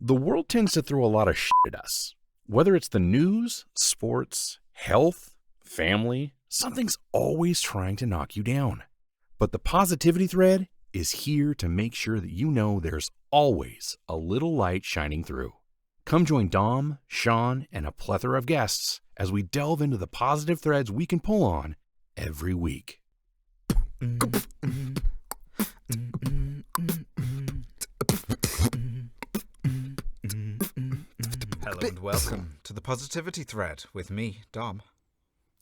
The world tends to throw a lot of shit at us. Whether it's the news, sports, health, family, something's always trying to knock you down. But the positivity thread is here to make sure that you know there's always a little light shining through. Come join Dom, Sean, and a plethora of guests as we delve into the positive threads we can pull on every week. Hello and welcome to the Positivity Thread with me, Dom.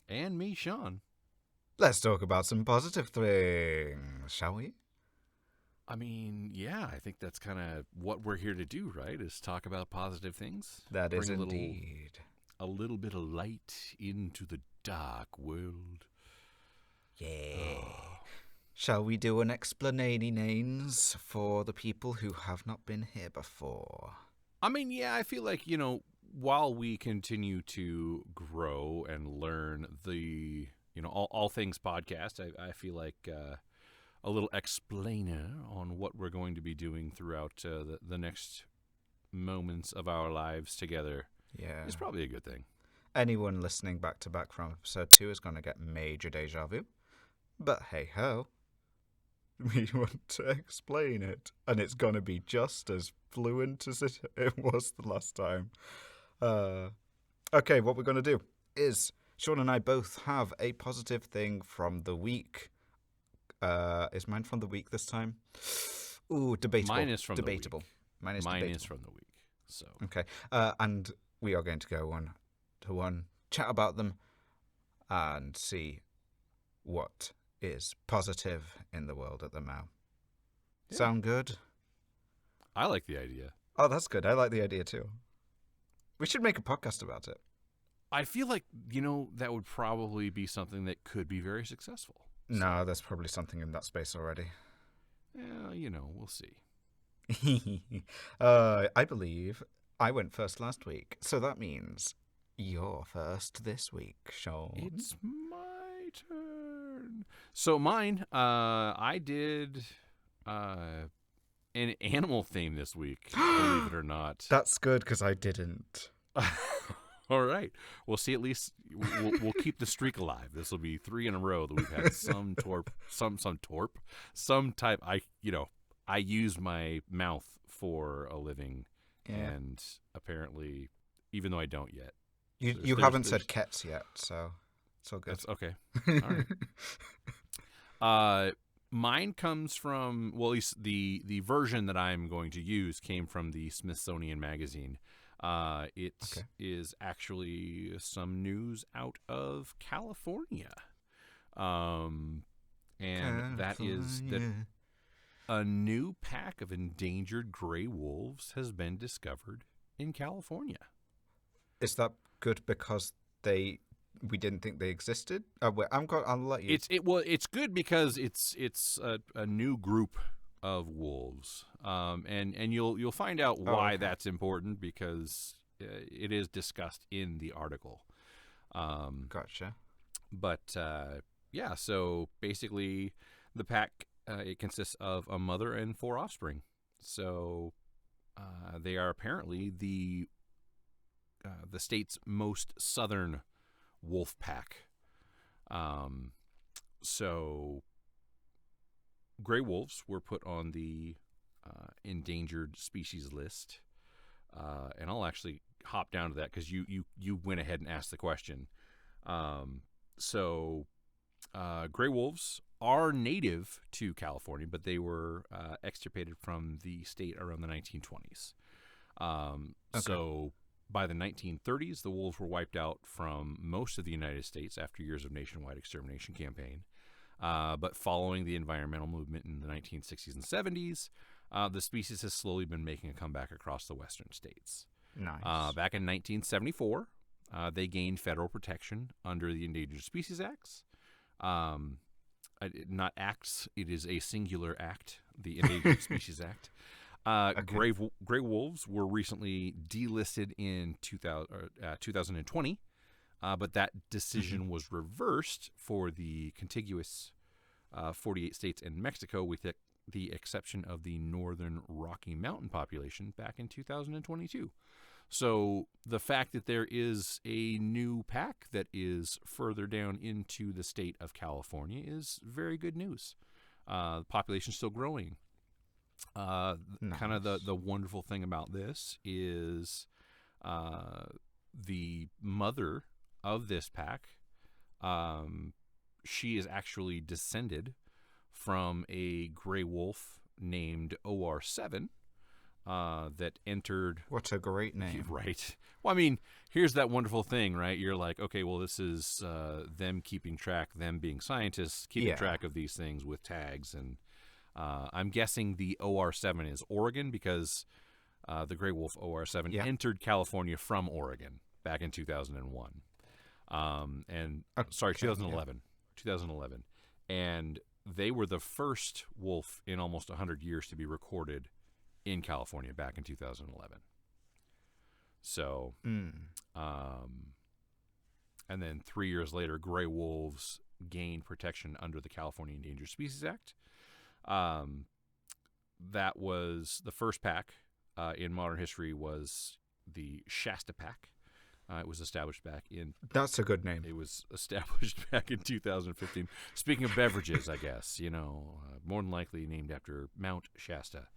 And me, Sean. Let's talk about some positive things, shall we? I mean, yeah, I think that's kind of what we're here to do, right? Is talk about positive things. That is Bring indeed. a little bit of light into the dark world. Yeah. Shall we do an explanations for the people who have not been here before? I mean, yeah, I feel like, while we continue to grow and learn the, all things podcast, I feel like a little explainer on what we're going to be doing throughout the next moments of our lives together is probably a good thing. Anyone listening back to back from episode 2 is going to get major deja vu. But hey ho, we want to explain it, and it's going to be just as fluent as it was the last time. Okay, what we're going to do is Sean and I both have a positive thing from the week. Is mine from the week this time? Ooh, debatable. Mine is from debatable. the week. Mine is from the week. So okay, and we are going to go one to one, chat about them, and see what is positive in the world at the now. Yeah. Sound good? I like the idea. Oh, that's good. I like the idea too. We should make a podcast about it. I feel like, that would probably be something that could be very successful. No, there's probably something in that space already. Yeah, we'll see. I believe I went first last week, so that means you're first this week, Sean. It's my turn. So mine, I did an animal theme this week, believe it or not. That's good, because I didn't. All right. We'll see. At least we'll keep the streak alive. This will be 3 in a row that we've had some type. I use my mouth for a living, and apparently, even though I don't yet, you haven't said cats yet, so it's all good. That's okay. All right. Mine comes from, well, at least the version that I'm going to use came from the Smithsonian Magazine. It is actually some news out of California. And that is that a new pack of endangered gray wolves has been discovered in California. Is that good because we didn't think they existed? I'll let you. It's good because it's a new group of wolves, and you'll find out why that's important because it is discussed in the article. Gotcha. But yeah, so basically, the pack it consists of a mother and 4 offspring. So they are apparently the state's most southern Wolfpack. So gray wolves were put on the endangered species list, and I'll actually hop down to that because you went ahead and asked the question. So gray wolves are native to California, but they were extirpated from the state around the 1920s. So by the 1930s, the wolves were wiped out from most of the United States after years of nationwide extermination campaign. But following the environmental movement in the 1960s and 70s, the species has slowly been making a comeback across the western states. Nice. Back in 1974, they gained federal protection under the Endangered Species Acts. Not acts, it is a singular act, the Endangered Species Act. Gray wolves were recently delisted in 2020, but that decision was reversed for the contiguous 48 states and Mexico, with the exception of the northern Rocky Mountain population back in 2022. So the fact that there is a new pack that is further down into the state of California is very good news. The population's still growing. Nice. Kind of the wonderful thing about this is the mother of this pack, she is actually descended from a gray wolf named OR7 that entered. What a great name. Right. Well, I mean, here's that wonderful thing, right? You're like, okay, well, this is them keeping track, them being scientists, keeping track of these things with tags. And I'm guessing the OR7 is Oregon because the gray wolf OR7 entered California from Oregon back in 2001. Sorry, 2011. 2011. And they were the first wolf in almost 100 years to be recorded in California back in 2011. So, and then 3 years later, gray wolves gained protection under the California Endangered Species Act. That was the first pack in modern history was the Shasta Pack. It was established back in... That's a good name. It was established back in 2015. Speaking of beverages, I guess, more than likely named after Mount Shasta.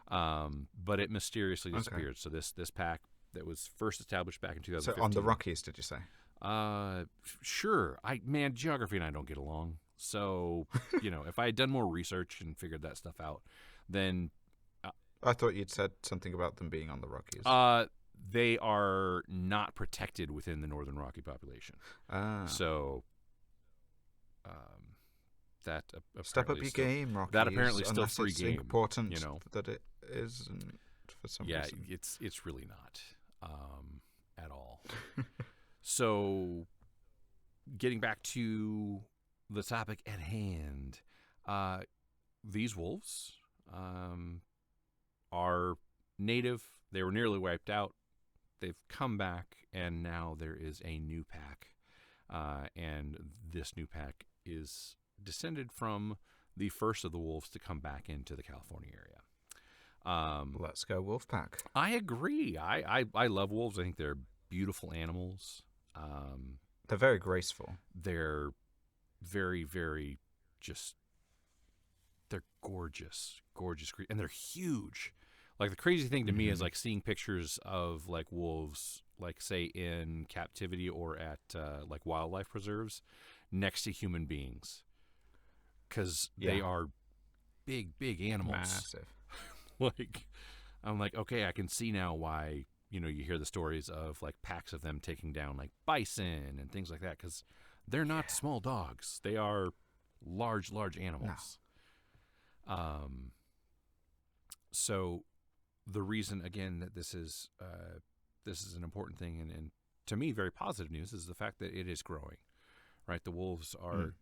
But it mysteriously disappeared. So this pack that was first established back in 2015. So on the Rockies, did you say? Sure. Geography and I don't get along. So, if I had done more research and figured that stuff out, then... I thought you'd said something about them being on the Rockies. They are not protected within the Northern Rocky population. So, that step up your game, Rockies. That apparently still free game. It's important that it isn't for some reason. Yeah, it's really not at all. So, getting back to the topic at hand, these wolves are native. They were nearly wiped out. They've come back, and now there is a new pack. And this new pack is descended from the first of the wolves to come back into the California area. Let's go Wolfpack. I agree. I love wolves. I think they're beautiful animals. They're very graceful. They're very, very they're gorgeous, and they're huge. Like, the crazy thing to me is, like, seeing pictures of, like, wolves, like, say, in captivity or at, like, wildlife preserves next to human beings. Because they are big, big animals. Massive. Like, I'm like, okay, I can see now why, you hear the stories of, like, packs of them taking down, like, bison and things like that. Because they're not small dogs. They are large, large animals. No. So... the reason, again, that this is an important thing and to me very positive news is the fact that it is growing, right? The wolves are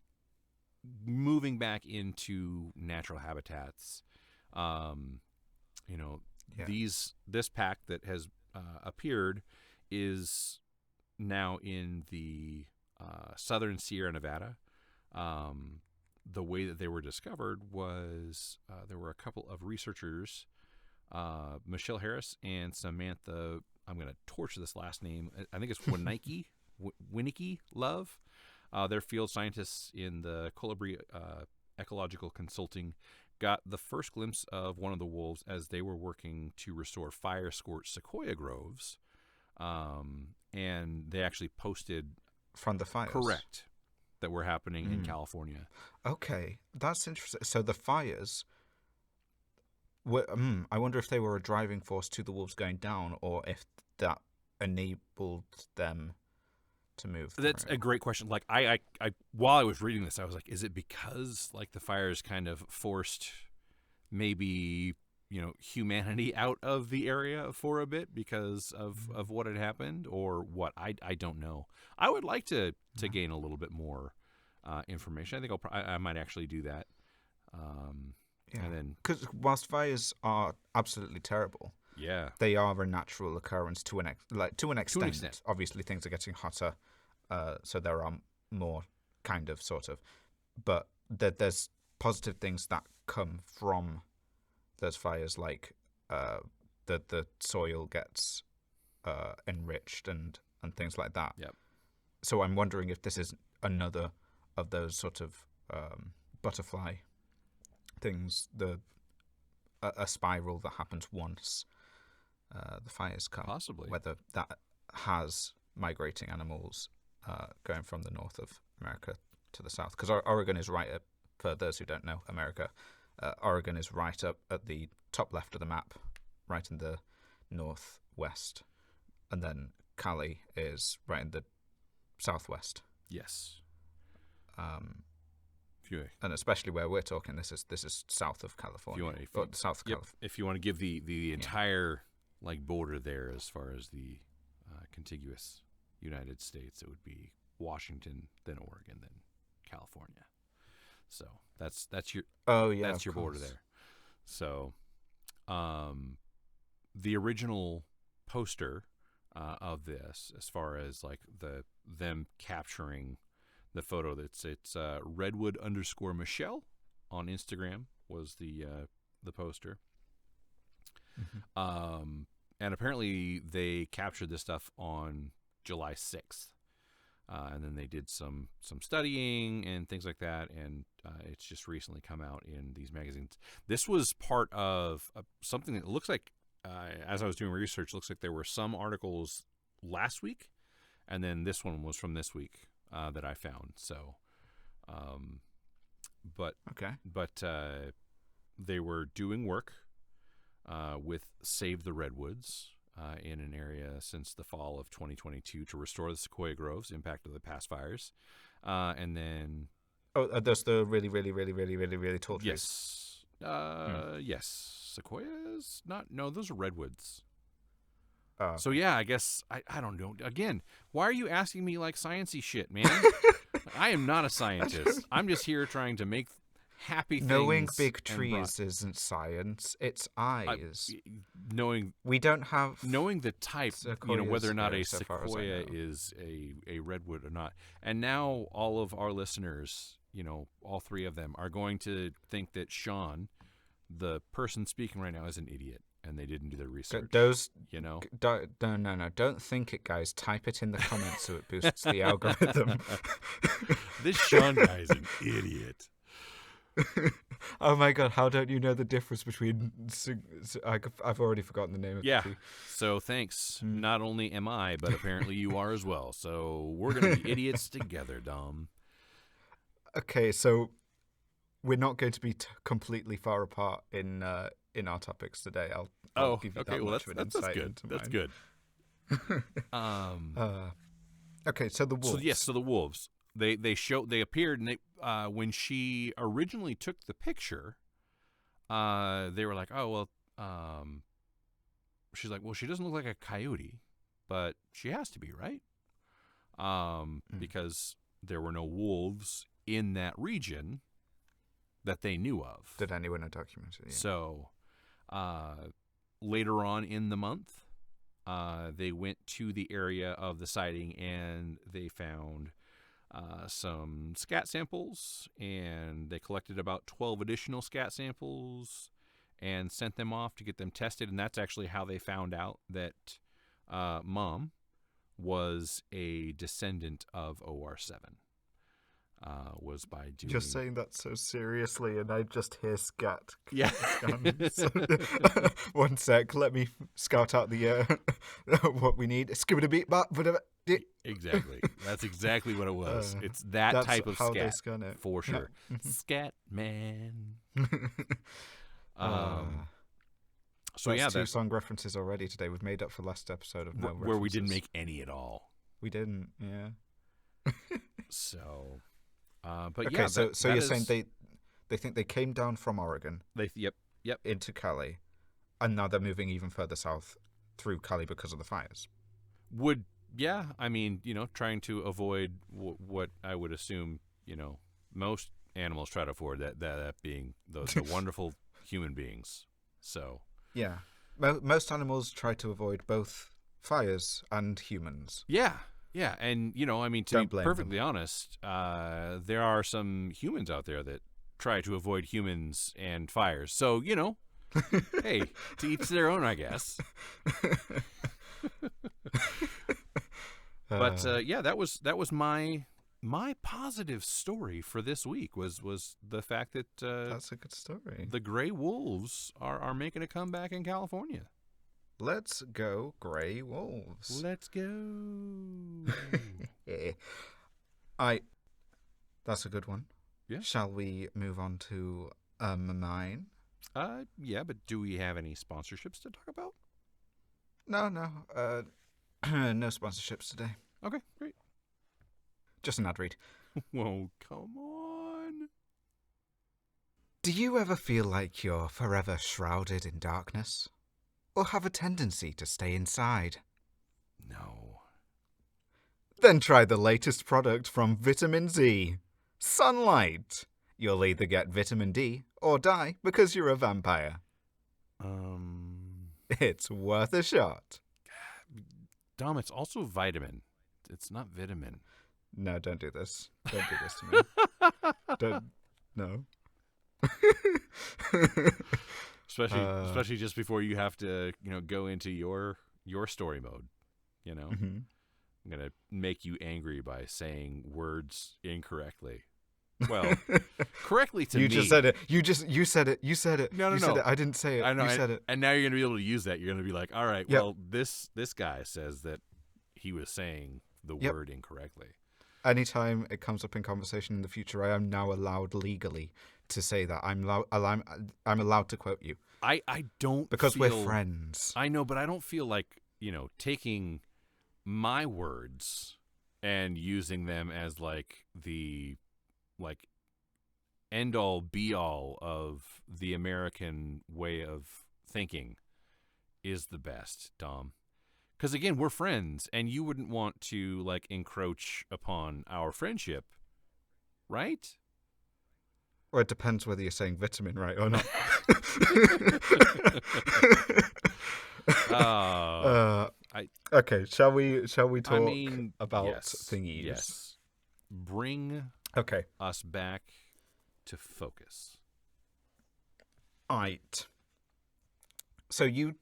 moving back into natural habitats. This pack that has appeared is now in the southern Sierra Nevada. The way that they were discovered was there were a couple of researchers, Michelle Harris and Samantha, I'm going to torture this last name. I think it's Winnicke Love. They're field scientists in the Colibri Ecological Consulting, got the first glimpse of one of the wolves as they were working to restore fire-scorched sequoia groves. And they actually posted... From the fires? Correct. That were happening in California. Okay, that's interesting. So the fires... I wonder if they were a driving force to the wolves going down, or if that enabled them to move. That's a great question. Like I while I was reading this, I was like, is it because like the fires kind of forced maybe humanity out of the area for a bit because of what had happened, or what? I don't know. I would like to gain a little bit more information. I think I might actually do that. Yeah, because whilst fires are absolutely terrible, they are a natural occurrence to an extent. Obviously, things are getting hotter, so there are more sort of. But there's positive things that come from those fires, like the soil gets enriched and things like that. Yep. So I'm wondering if this is another of those sort of butterfly things, a spiral that happens once the fires come. Possibly. Whether that has migrating animals going from the north of America to the south. Because Oregon is right up, for those who don't know America, Oregon is right up at the top left of the map, right in the northwest. And then Cali is right in the southwest. Yes. And especially where we're talking, this is south of California. South of California. If you want to give the entire border there as far as the contiguous United States, it would be Washington, then Oregon, then California. So that's your that's your border there. So the original poster of this, as far as them capturing the photo, it's Redwood_Michelle on Instagram was the poster. Mm-hmm. And apparently they captured this stuff on July 6th. And then they did some studying and things like that, and it's just recently come out in these magazines. This was part of something that looks like, as I was doing research, looks like there were some articles last week, and then this one was from this week that I found. So, but they were doing work with Save the Redwoods in an area since the fall of 2022 to restore the sequoia groves impacted the past fires. And then... Oh, that's the really, really, really, really, really, really tall trees? Yes. Yes. Sequoias? No, those are redwoods. So, yeah, I guess... I don't know. Again, why are you asking me sciencey shit, man? I am not a scientist. I'm just here trying to make happy things. Knowing big trees isn't science, it's eyes. Knowing the type, whether or not a sequoia is a redwood or not. And now all of our listeners, all three of them, are going to think that Sean, the person speaking right now, is an idiot, and they didn't do their research. No. Don't think it, guys. Type it in the comments so it boosts the algorithm. This Sean guy is an idiot. Oh my god, how don't you know the difference between... I've already forgotten the name of the tree. So thanks. Not only am I, but apparently you are as well. So we're going to be idiots together, Dom. Okay, so we're not going to be completely far apart in our topics today. I'll give you that much of an insight into mine. That's good. Okay, so the wolves. So the wolves. They appeared, and when she originally took the picture, they were like, oh, well, she's like, well, she doesn't look like a coyote, but she has to be, right? Because there were no wolves in that region that they knew of. That anyone had documented, yeah. So later on in the month, they went to the area of the sighting, and they found some scat samples, and they collected about 12 additional scat samples and sent them off to get them tested. And that's actually how they found out that Mom was a descendant of OR7. Was by doing... You're saying that so seriously, and I just hear scat. Yeah. One sec, let me scout out the what we need. Exactly. That's exactly what it was. It's that type of how scat, they scan it. for sure. Scat man. So that's two song references already today. We've made up for last episode of no where we didn't make any at all. We didn't, yeah. So, but okay, yeah. So you're saying they think they came down from Oregon. Yep. Into Cali, and now they're moving even further south through Cali because of the fires. Yeah, I mean, trying to avoid what I would assume, most animals try to avoid, that being the wonderful human beings. So yeah, most animals try to avoid both fires and humans. Yeah, and to be perfectly honest, there are some humans out there that try to avoid humans and fires. So, hey, to each their own, I guess. But yeah, that was my positive story for this week was the fact that that's a good story. The Gray Wolves are making a comeback in California. Let's go, Gray Wolves. Let's go. That's a good one. Yeah. Shall we move on to mine? Yeah, but do we have any sponsorships to talk about? No. No sponsorships today. Okay, great. Just an ad read. Whoa, come on. Do you ever feel like you're forever shrouded in darkness? Or have a tendency to stay inside? No. Then try the latest product from Vitamin Z. Sunlight. You'll either get vitamin D or die because you're a vampire. It's worth a shot. Dom, it's also vitamin. It's not vitamin. No, don't do this. Don't do this to me. No. Especially just before you have to, go into your story mode. Mm-hmm. I'm gonna make you angry by saying words incorrectly. Well, correctly to me. You just said it. You said it. You said it. No. Said it. I didn't say it. I know. You said it. And now you're gonna be able to use that. You're gonna be like, all right, yep. Well, this guy says that he was saying the word incorrectly. Anytime it comes up in conversation in the future, I am now allowed legally to say that. I'm allowed to quote you. I don't because feel, we're friends. I know, but I don't feel like taking my words and using them as the end all be all of the American way of thinking is the best, Dom. Because again, we're friends, and you wouldn't want to encroach upon our friendship, right? Well, it depends whether you're saying vitamin right or not. Okay, shall we talk about thingies? Yes. Bring us back to focus. All right. So you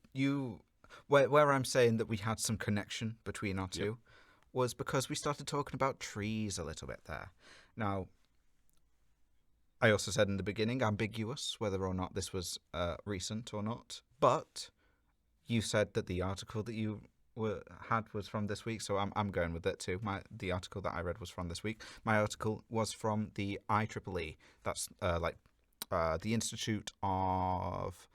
where I'm saying that we had some connection between our two was because we started talking about trees a little bit there. Now, I also said in the beginning, ambiguous, whether or not this was recent or not. But you said that the article that you had was from this week, so I'm going with it too. The article that I read was from this week. My article was from the IEEE. That's the Institute of...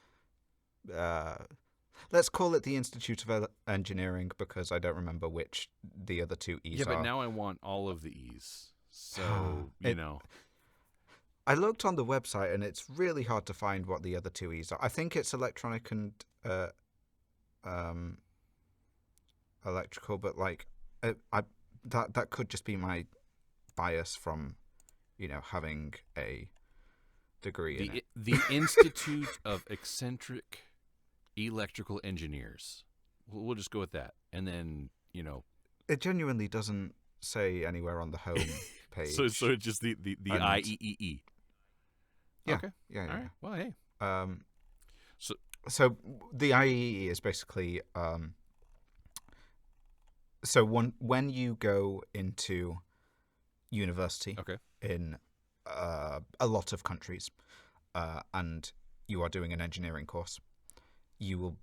let's call it the Institute of Engineering because I don't remember which the other two E's are. Yeah, but now I want all of the E's. So, I looked on the website and it's really hard to find what the other two E's are. I think it's electronic and electrical, but that could just be my bias from having a degree in it. The Institute of Eccentric Electrical Engineers. We'll just go with that, and then it genuinely doesn't say anywhere on the home page. so it's just the IEEE. Yeah. Okay. Yeah. All right. Well, hey. So the IEEE is basically so when you go into university in a lot of countries and you are doing an engineering course, you will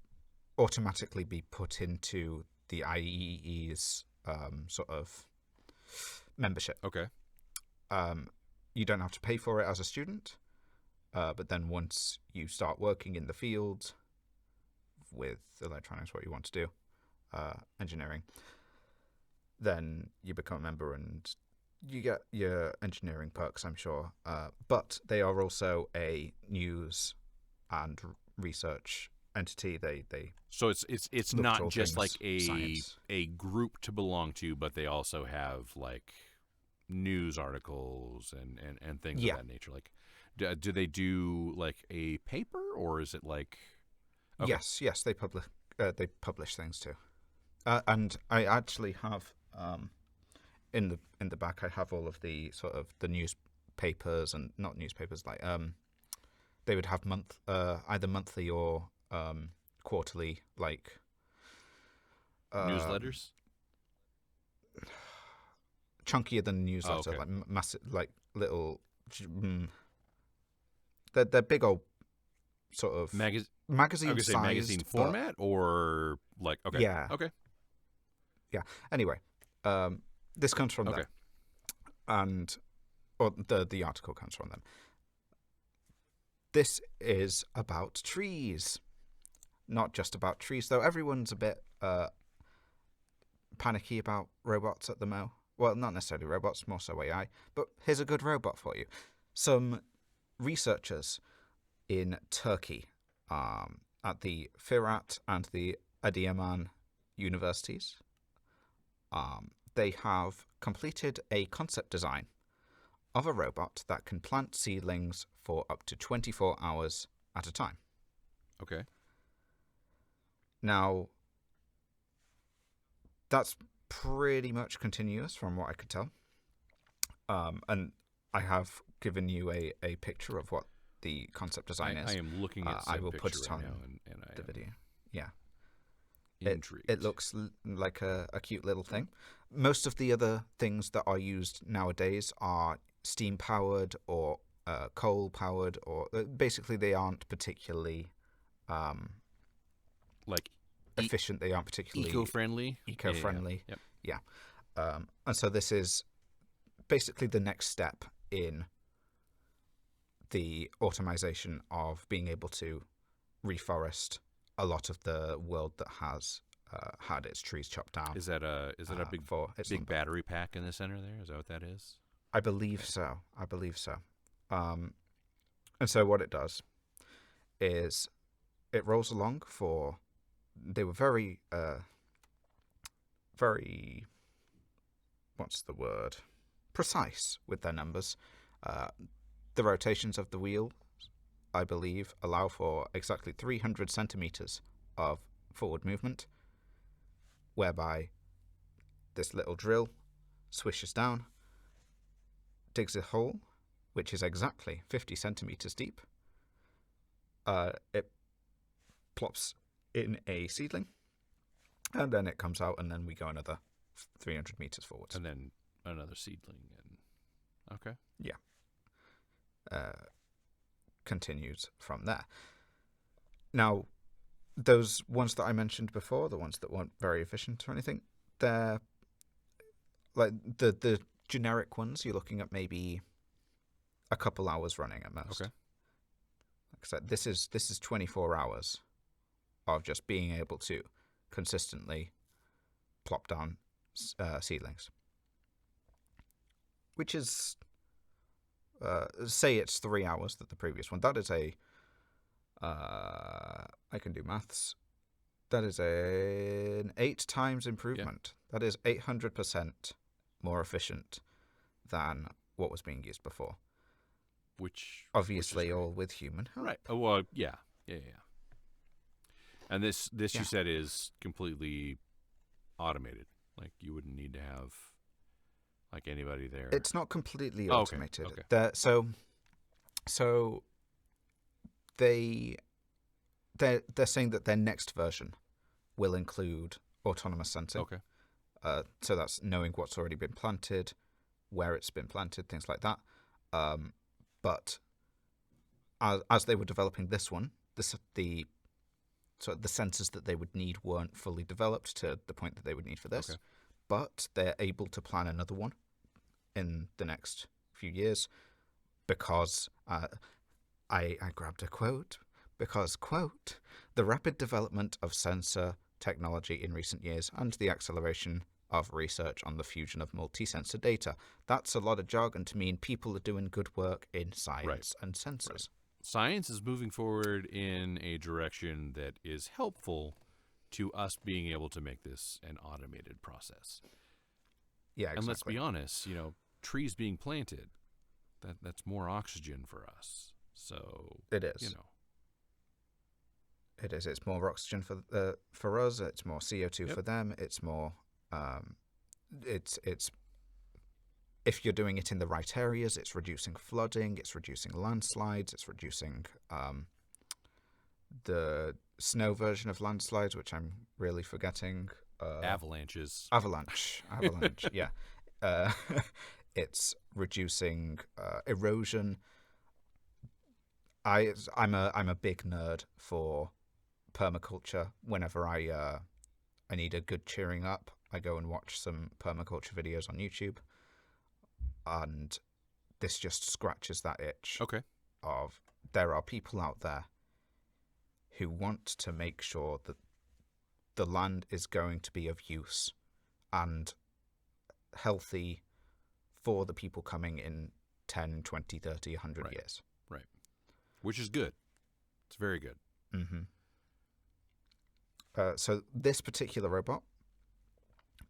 automatically be put into the IEEE's sort of membership. Okay. You don't have to pay for it as a student, but then once you start working in the field with electronics, what you want to do, engineering, then you become a member and you get your engineering perks, I'm sure. But they are also a news and research entity. They so it's not just like science. a group to belong to, but they also have news articles and things of that nature. Do they do a paper, or is it Okay. Yes, they publish things too. And I actually have in the back I have all of the sort of the news newspapers and not newspapers like they would have either monthly or quarterly like Newsletters? chunkier than newsletter, okay. like massive, like little. They're big old sort of I was magazine gonna say sized, magazine but format or like okay. yeah, Okay. yeah. Anyway, this comes from Okay. them, and or the article comes from them. This is about trees, not just about trees though. Everyone's a bit panicky about robots at the moment. Well, not necessarily robots, more so AI. But here's a good robot for you. Some researchers in Turkey at the Firat and the Adiyaman universities, they have completed a concept design of a robot that can plant seedlings for up to 24 hours at a time. Okay. Now, that's pretty much continuous from what I could tell. And I have given you a picture of what the concept design is. I am looking at I said will put picture it right on now, and I the am video. Yeah. intrigued. It looks like a cute little thing. Most of the other things that are used nowadays are steam powered or coal powered, or basically they aren't particularly like efficient. They aren't particularly eco-friendly. eco-friendly. Yep. Yeah. And so this is basically the next step in the automation of being able to reforest a lot of the world that has had its trees chopped down. Is that a big battery pack in the center there? Is that what that is? I believe so. I believe so. And so what it does is it rolls along for. They were very, very. What's the word? Precise with their numbers. The rotations of the wheel, I believe, allow for exactly 300 centimeters of forward movement, whereby this little drill swishes down, digs a hole, which is exactly 50 centimeters deep. It plops in a seedling, and then it comes out, and then we go another 300 meters forwards. And then another seedling. And okay. Yeah. Continues from there. Now, those ones that I mentioned before, the ones that weren't very efficient or anything, they're like the generic ones. You're looking at maybe a couple hours running at most. Okay. Like I said, this is 24 hours of just being able to consistently plop down seedlings, which is say it's 3 hours that the previous one. That is a I can do maths. That is an 8 times improvement. Yeah. That is 800% more efficient than what was being used before. Which obviously all with human help. Right. Oh, well, yeah. And this you said is completely automated. Like you wouldn't need to have like anybody there. It's not completely automated. Okay. So they're saying that their next version will include autonomous sensing. Okay. So that's knowing what's already been planted, where it's been planted, things like that. But as they were developing this one, the sensors that they would need weren't fully developed to the point that they would need for this. Okay. But they're able to plan another one in the next few years because I grabbed a quote. Because, quote, the rapid development of sensor technology in recent years and the acceleration of research on the fusion of multi-sensor data. That's a lot of jargon to mean people are doing good work in science and sensors. Right. Science is moving forward in a direction that is helpful to us being able to make this an automated process. Yeah, exactly. And let's be honest, trees being planted, that's more oxygen for us. So it is. It is. It's more oxygen for us. It's more CO2 for them. It's more. It's if you're doing it in the right areas, it's reducing flooding, it's reducing landslides, it's reducing the snow version of landslides, which I'm really forgetting. Avalanches. Avalanche, yeah. Uh, it's reducing erosion. I'm a big nerd for permaculture. Whenever I need a good cheering up, I go and watch some permaculture videos on YouTube, and this just scratches that itch. Okay. Of there are people out there who want to make sure that the land is going to be of use and healthy for the people coming in 10, 20, 30, 100 Right. years. Right. Which is good. It's very good. Mm-hmm. So this particular robot,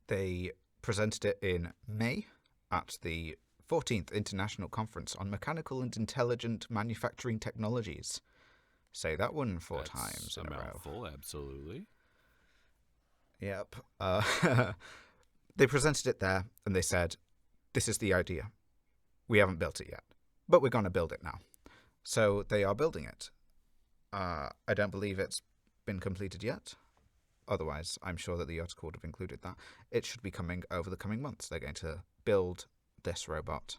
they presented it in May at the 14th International Conference on Mechanical and Intelligent Manufacturing Technologies. Say that one four That's times in a row. mouthful, absolutely. Yep. They presented it there, and they said, this is the idea. We haven't built it yet, but we're going to build it now. So they are building it. I don't believe it's been completed yet. Otherwise, I'm sure that the article would have included that. It should be coming over the coming months. They're going to build this robot.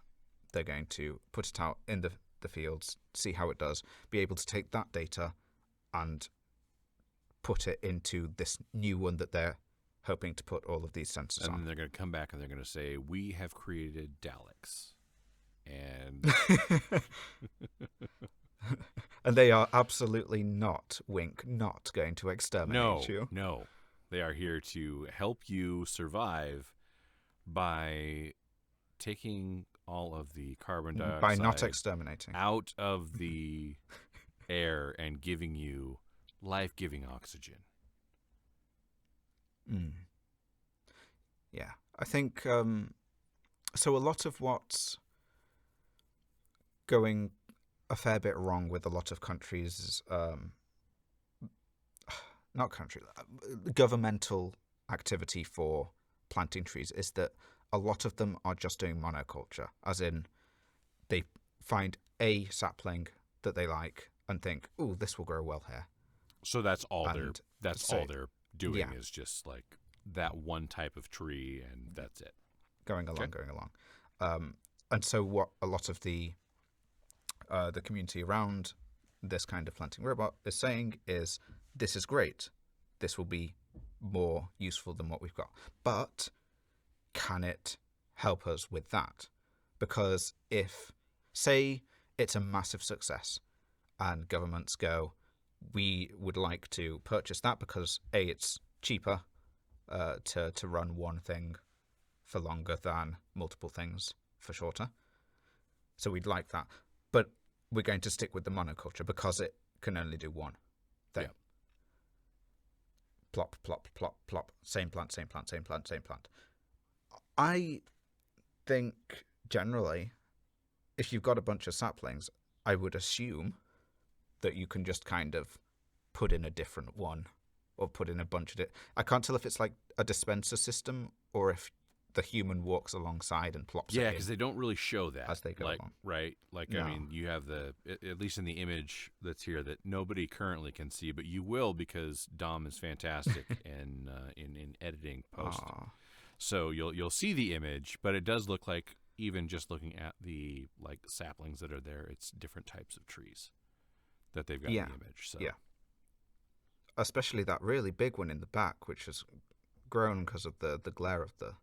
They're going to put it out in the fields, see how it does, be able to take that data and put it into this new one that they're hoping to put all of these sensors And on. then they're going to come back and they're going to say, we have created Daleks. And And they are absolutely not, wink, not going to exterminate you. No. They are here to help you survive by taking all of the carbon dioxide By not exterminating. out of the air and giving you life-giving oxygen. Yeah, I think so. A lot of what's going a fair bit wrong with a lot of countries, not country, governmental activity for planting trees is that a lot of them are just doing monoculture, as in they find a sapling that they like and think, "Ooh, this will grow well here." So that's all And all they're doing yeah. is just like that one type of tree, and that's it. Going along. And so what a lot of the community around this kind of planting robot is saying is, this is great. This will be more useful than what we've got. But can it help us with that? Because if, say, it's a massive success and governments go, we would like to purchase that because A, it's cheaper to run one thing for longer than multiple things for shorter. So we'd like that. But we're going to stick with the monoculture because it can only do one thing. Yeah. Plop, plop, plop, plop. Same plant, same plant, same plant, same plant. I think generally, if you've got a bunch of saplings, I would assume that you can just kind of put in a different one or put in a bunch of it. I can't tell if it's like a dispenser system or if the human walks alongside and plops it Yeah, in. because they don't really show that as they go along. right? Like, No. I mean, you have at least in the image that's here that nobody currently can see, but you will because Dom is fantastic in editing post. Aw. So you'll see the image, but it does look like, even just looking at the like saplings that are there, it's different types of trees that they've got Yeah. in the image. So Yeah. Especially that really big one in the back, which has grown because of the glare of the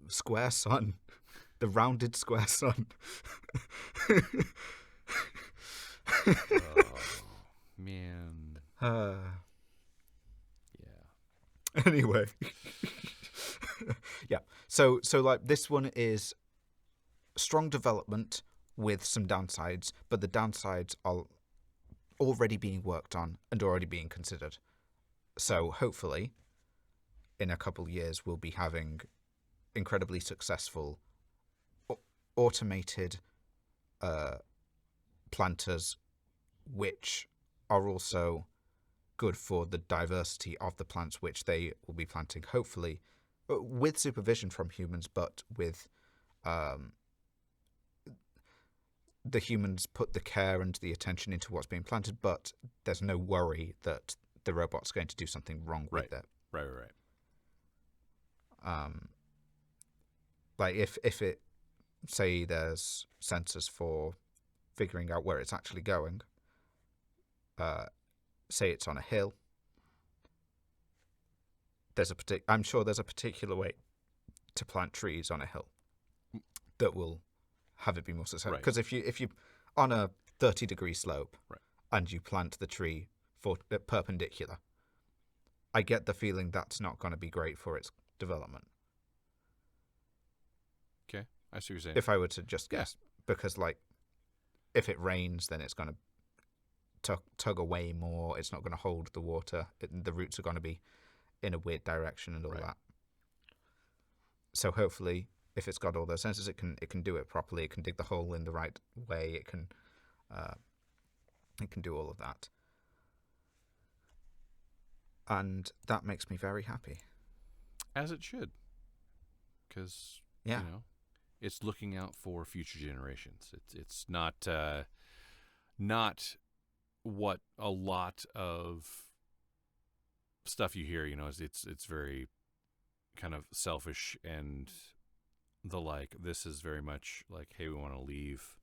square sun, the rounded square sun. Oh, man. Yeah. Anyway. Yeah. So like this one is strong development with some downsides, but the downsides are already being worked on and already being considered. So hopefully in a couple of years we'll be having incredibly successful automated planters which are also good for the diversity of the plants which they will be planting, hopefully with supervision from humans, but with um, the humans put the care and the attention into what's being planted, but there's no worry that the robot's going to do something wrong with it. Right. Like if it, say there's sensors for figuring out where it's actually going, say it's on a hill, I'm sure there's a particular way to plant trees on a hill that will have it be more successful. Because if you on a 30-degree slope and you plant the tree perpendicular, I get the feeling that's not going to be great for its development. Okay, I see what you're saying. If I were to just guess, because like if it rains, then it's going to tug away more. It's not going to hold the water. The roots are going to be in a weird direction and all that. So hopefully, if it's got all those sensors, it can do it properly. It can dig the hole in the right way. It can do all of that, and that makes me very happy. As it should, because it's looking out for future generations. It's not what a lot of stuff you hear. It's very kind of selfish and the like. This is very much like, hey, we want to leave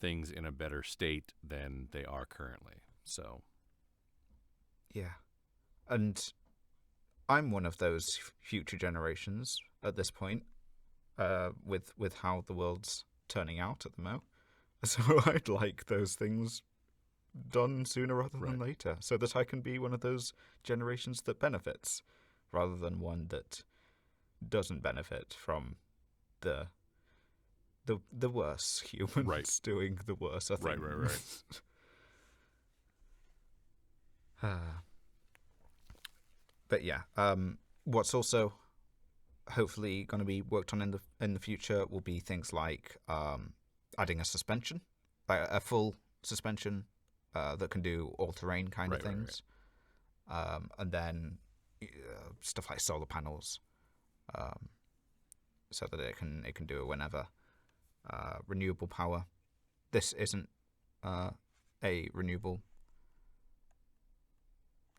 things in a better state than they are currently. So yeah, and I'm one of those future generations at this point, with how the world's turning out at the moment. So I'd like those things done sooner rather than later, so that I can be one of those generations that benefits, rather than one that doesn't benefit from the worse humans doing the worse things. Right. But yeah, what's also hopefully going to be worked on in the future will be things like adding a suspension, like a full suspension that can do all-terrain kind of things, and then stuff like solar panels, so that it can do it whenever. Renewable power. This isn't a renewable.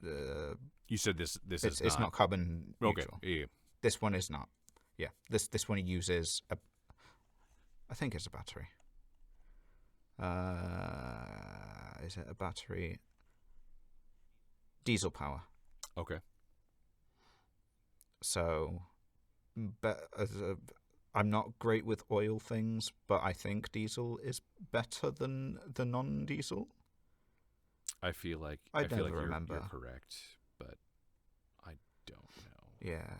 You said this is it's not carbon neutral. Okay. Yeah. This one is not. Yeah. This one uses I think it's a battery. Is it a battery? Diesel power. Okay. So, I'm not great with oil things, but I think diesel is better than the non-diesel. I feel like you're correct, but I don't know. Yeah,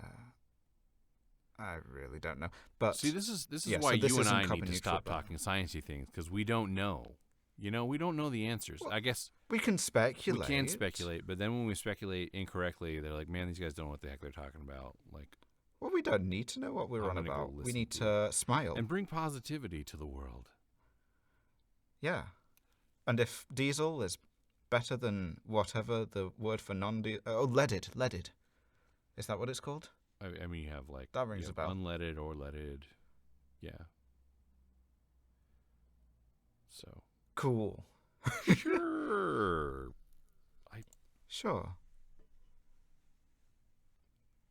I really don't know. But see, this is why you and I need to stop talking sciencey things, because we don't know. We don't know the answers. Well, I guess we can speculate. We can speculate, but then when we speculate incorrectly, they're like, "Man, these guys don't know what the heck they're talking about." Like, well, we don't need to know what we're on about. We need to smile and bring positivity to the world. Yeah, and if diesel is better than whatever the word for leaded. Is that what it's called? I mean, you have like that rings a bell. Unleaded or leaded, yeah. So cool. Sure. Sure.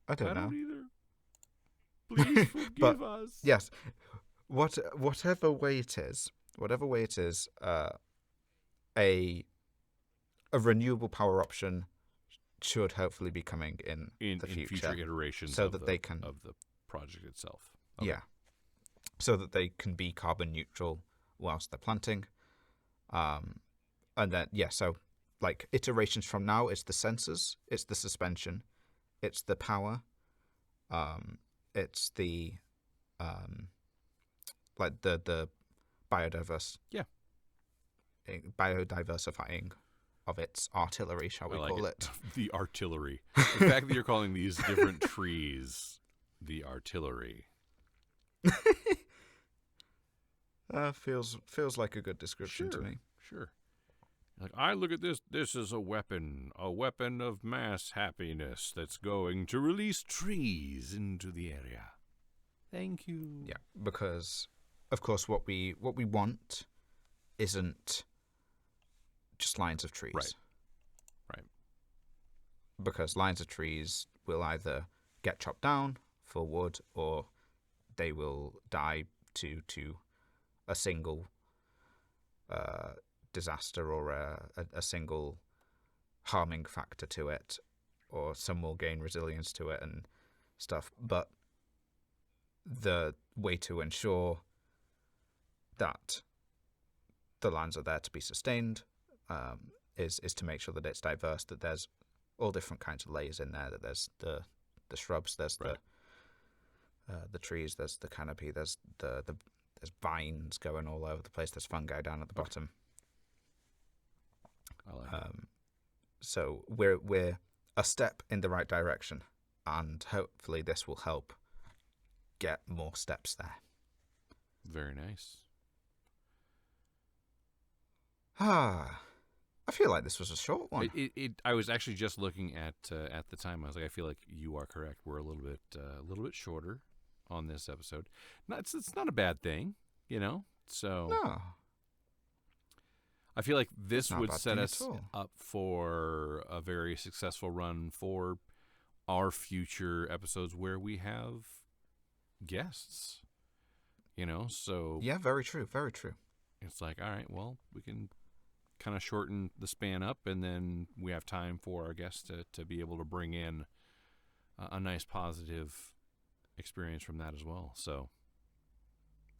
I don't know either. Please forgive us. Yes, whatever way it is, a renewable power option should hopefully be coming in the future iterations, so that they can of the project itself. Okay. Yeah, so that they can be carbon neutral whilst they're planting, and then so like iterations from now, it's the sensors, it's the suspension, it's the power, it's the like the biodiversifying of its artillery, shall we call it? The artillery. The fact that you're calling these different trees the artillery. Feels like a good description to me. Sure. Like, I look at this. This is a weapon of mass happiness that's going to release trees into the area. Thank you. Yeah, because of course what we want isn't just lines of trees. Right. Right. Because lines of trees will either get chopped down for wood or they will die to a single disaster or a single harming factor to it, or some will gain resilience to it and stuff. But the way to ensure that the lands are there to be sustained is to make sure that it's diverse, that there's all different kinds of layers in there, that there's the shrubs, there's Right. the trees, there's the canopy, there's there's vines going all over the place, there's fungi down at the bottom. I like it. So we're a step in the right direction, and hopefully this will help get more steps there. Very nice. I feel like this was a short one. I was actually just looking at the time. I was like, I feel like you are correct. We're a little bit shorter on this episode. It's not a bad thing, you know. So No, I feel like this not a would bad set thing us at all. up for a very successful run for our future episodes where we have guests. You know, so Yeah, very true, very true. it's like, all right, well, we can kind of shorten the span up, and then we have time for our guests to be able to bring in a nice positive experience from that as well. So,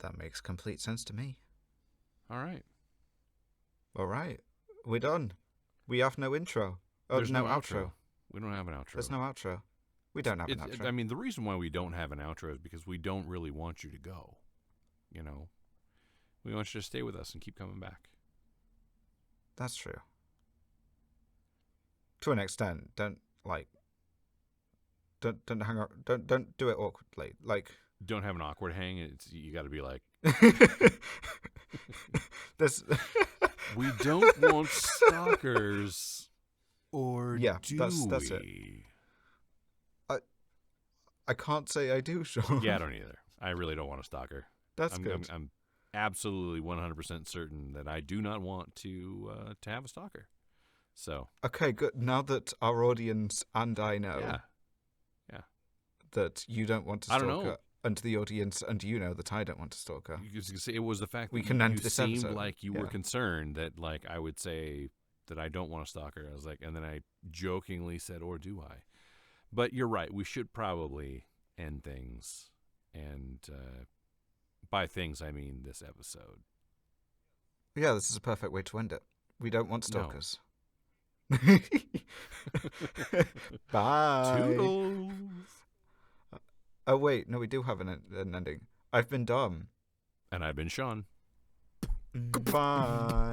That makes complete sense to me. all right. All right, we're done. We have no intro. Oh, There's no outro. We don't have an outro. There's no outro. We don't have an outro. I mean, the reason why we don't have an outro is because we don't really want you to go. You know, we want you to stay with us and keep coming back. That's true. To an extent, don't hang out. Don't do it awkwardly. Like, Don't have an awkward hang. You got to be like, there's we don't want stalkers, or Yeah, do that's it. we? I can't say I do, Sean. Yeah, I don't either. I really don't want a stalker. That's I'm, good. I'm absolutely 100% certain that I do not want to have a stalker. So Okay, good. Now that our audience and I know yeah, that you don't want to I stalk don't know. her, and the audience and you know that I don't want to stalk her. you can see it was the fact We that can you end this seemed episode. like you were Yeah. concerned that like I would say that I don't want a stalker. I was like, and then I jokingly said, or do I? But you're right. We should probably end things, and by things I mean this episode. Yeah, this is a perfect way to end it. We don't want No. stalkers. Bye. Toodles. Oh wait, no, we do have an ending. I've been Dom. And I've been Sean. Bye.